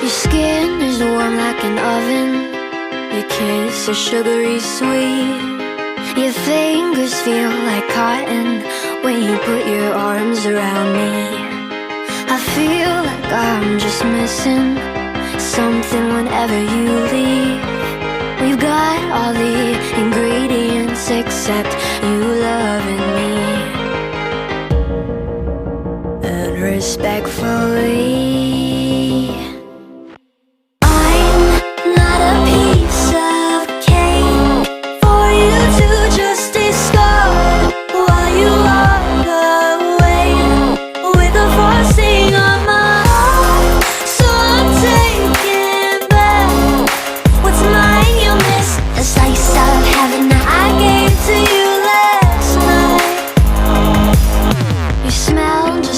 Your skin is warm like an oven. Your kiss is sugary sweet. Your fingers feel like cotton when you put your arms around me. I feel like I'm just missing something whenever you leave. We've got all the ingredients except you loving me. And respectfully,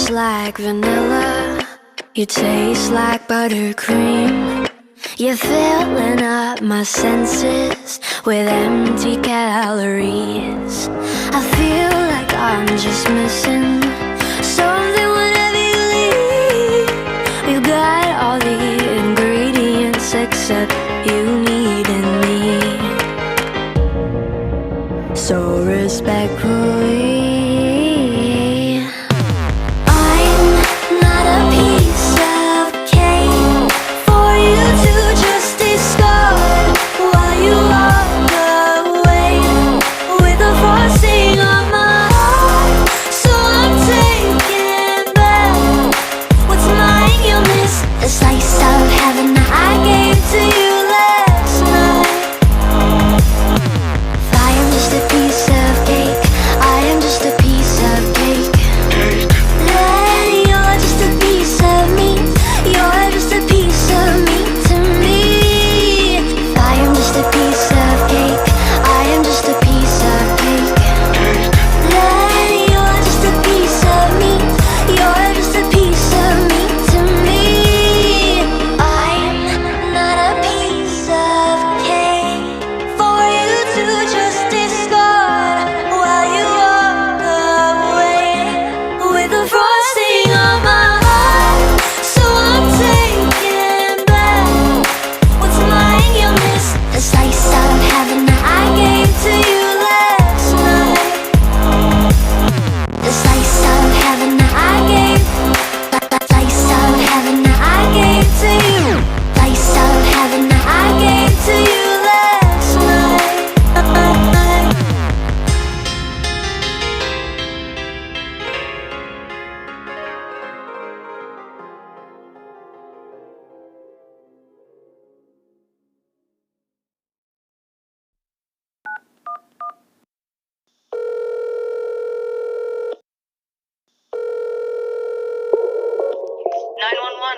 like vanilla, you taste like buttercream. You're filling up my senses with empty calories. I feel like I'm just missing something whenever you leave. We've got all the ingredients except you needing me. So respectfully,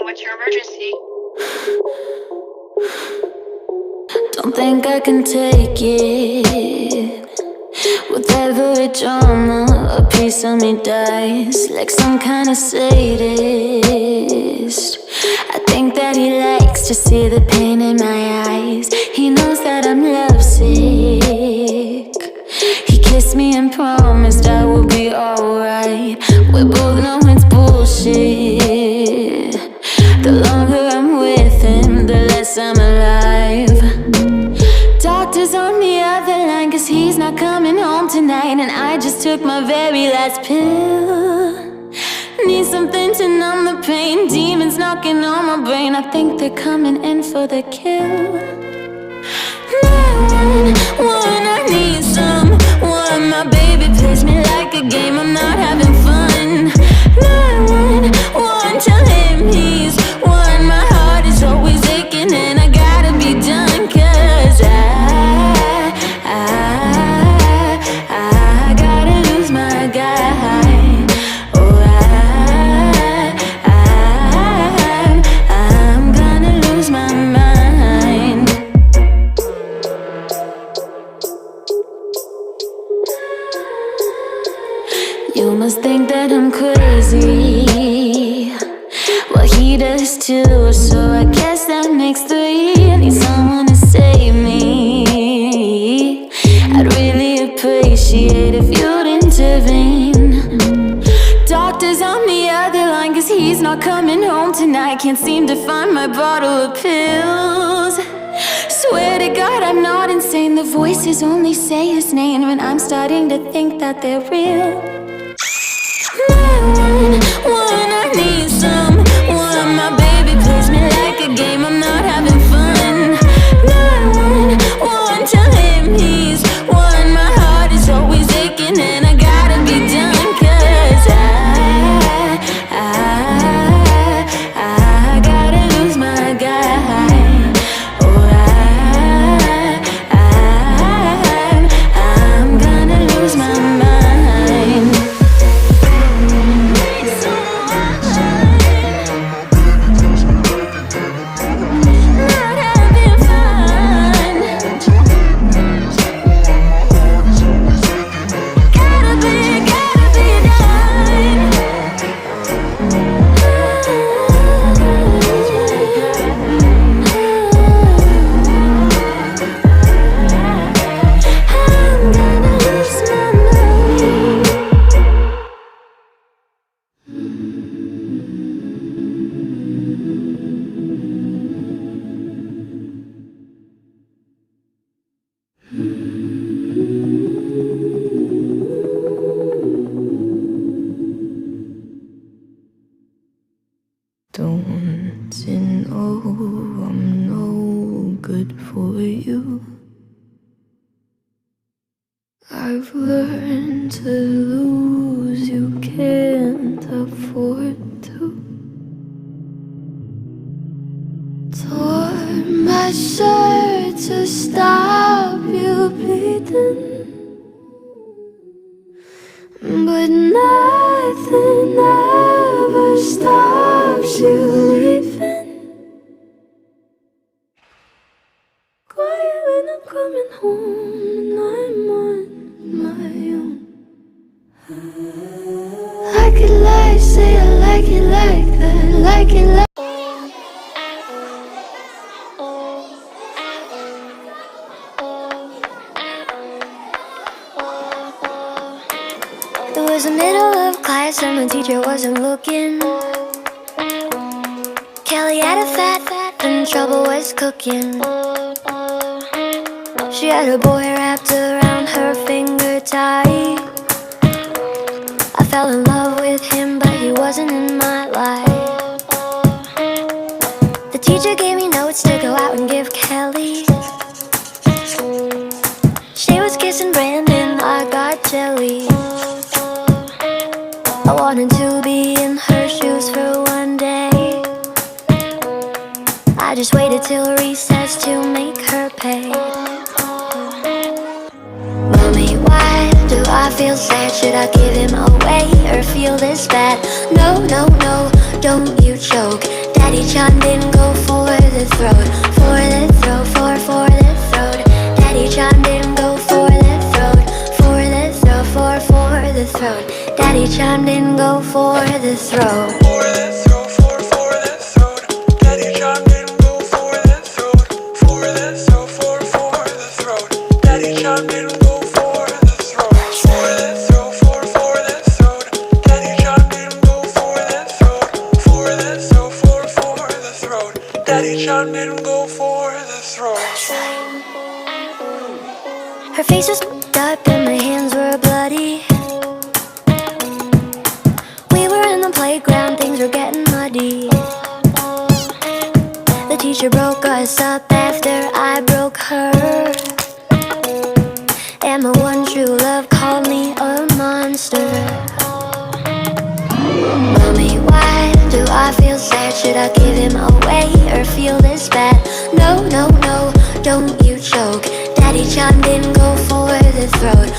what's your emergency? don't think I can take it. With every drama, a piece of me dies like some kind of sadist. I think that he likes to see the pain in my eyes. He knows that I'm lovesick. He kissed me and promised I would be alright. We both know it's bullshit. The longer I'm with him, the less I'm alive. Doctor's on the other line, 'cause he's not coming home tonight. And I just took my very last pill. Need something to numb the pain. Demons knocking on my brain. I think they're coming in for the kill. 911, I need someone. My baby plays me like a game. I'm not having fun. 911, tell him he's one. My heart is always aching and I gotta be done. 'Cause I gotta lose my guy. Oh, I'm gonna lose my mind. You must think that I'm crazy. Well, he does too, so I guess that makes three. I need someone to save me. appreciate if you'd intervene. Doctor's on the other line, cause he's not coming home tonight. Can't seem to find my bottle of pills. Swear to God I'm not insane. The voices only say his name, and I'm starting to think that they're real. 911, I need someone. My baby plays me like a game, I'm not having fun. 911, tell him he's won. My heart is always aching and I gotta be done. Cause I gotta lose my guy. Oh, I'm gonna lose my mind. Not having fun. Gotta be done. I'm gonna lose my mind. Don't you know I'm no good for you? I've learned to lose, you can't afford to. Tore my shirt to stop you bleeding, but nothing ever stops you leaving. Quiet when I'm coming home and I'm on my own. I could lie, say I like it like that, like it like. It was the middle of class and the teacher wasn't looking. Kelly had a fat and trouble was cooking. She had a boy wrapped around her finger tight. I fell in love with him, but he wasn't in my life. The teacher gave me notes to go out and give Kelly. She was kissing Brandon, I got jelly. I wanted to be in her shoes for one day. I just waited till recess to make her pay. Mommy, why do I feel sad? Should I give him away or feel this bad? No, no, no, don't you choke. Daddy John didn't go for the throat. For the throat, for the throat. Daddy John didn't go for the throat. For the throat, for the throat. Daddy John didn't go for the throat. For the throat, for the throat. Daddy John didn't go for the throat. For the throat, for the throat. Daddy John didn't go for the throat. For the throat, for the throat. Daddy John didn't go for the throat. For the throat, for the throat. Daddy John didn't go for the throat. Her face was up and my hands were bloody. We were in the playground, things were getting muddy. The teacher broke us up after I broke her. And my one true love called me a monster. Mommy, why do I feel sad? Should I give him away or feel this bad? No, no, no, don't you choke. Daddy John didn't go for the throat.